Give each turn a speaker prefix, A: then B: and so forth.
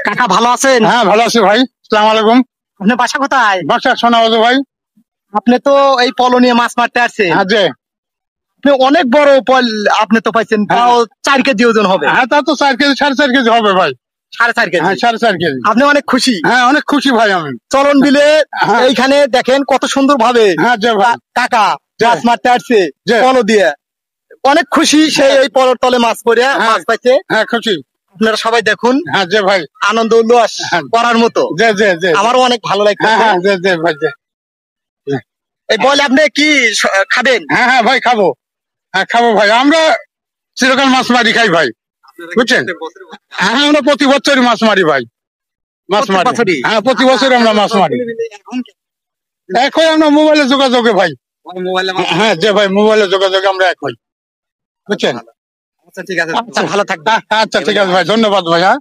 A: কাকা ভালো আছেন?
B: হ্যাঁ ভালো আছি ভাই। আসসালামু আলাইকুম।
A: আপনার বাসা কোথায়?
B: বাসা সোনাবাজু ভাই।
A: আপনি তো এই পলো নিয়ে মাছ মারতে আসছেন।
B: হ্যাঁ যে
A: আপনি অনেক বড় পল আপনি তো পাইছেন, তাও 4 কেজি ওজন হবে।
B: হ্যাঁ তা তো 4 কেজি 4.5 কেজি হবে ভাই।
A: 4.5 কেজি।
B: হ্যাঁ 4.5 কেজি।
A: আপনি অনেক খুশি?
B: হ্যাঁ অনেক খুশি ভাই আমি।
A: চলন বিলে
B: হ্যাঁ।
A: এইখানে দেখেন কত সুন্দর ভাবে
B: হ্যাঁ যে ভাই
A: কাকা
B: যে।
A: মাছ মারতে আসছে
B: যে।
A: পলো দিয়ে। অনেক খুশি সেই এই পলোর তলে মাছ পড়ে
B: হ্যাঁ।
A: মাছ পাইছে।
B: হ্যাঁ খুশি।
A: আপনারা সবাই দেখুন,
B: হ্যাঁ যে ভাই
A: আনন্দ উল্লাস
B: হ্যাঁ।
A: করার মতো।
B: যে যে যে
A: আমারও অনেক ভালো লাগছে।
B: হ্যাঁ হ্যাঁ যে যে ভাই যে।
A: এই বলে আপনি কি খাবেন?
B: হ্যাঁ হ্যাঁ ভাই খাবো। হ্যাঁ খাবো ভাই। আমরা চিরকাল মাছ মারি খাই ভাই, বুঝছেন? হ্যাঁ আমরা প্রতি বছরই মাছ মারি ভাই। মাছ
A: প্রত্যেক
B: মারি।
A: বছরই?
B: হ্যাঁ প্রতি বছরই আমরা মাছ মারি। এখন আমরা মোবাইলে যোগাযোগে ভাই। হ্যাঁ যে ভাই মোবাইলে যোগাযোগে আমরা এক হই, বুঝছেন?
A: আচ্ছা ঠিক আছে, আচ্ছা ভালো থাকবেন।
B: আচ্ছা ঠিক আছে ভাই, ধন্যবাদ ভাই। হ্যাঁ।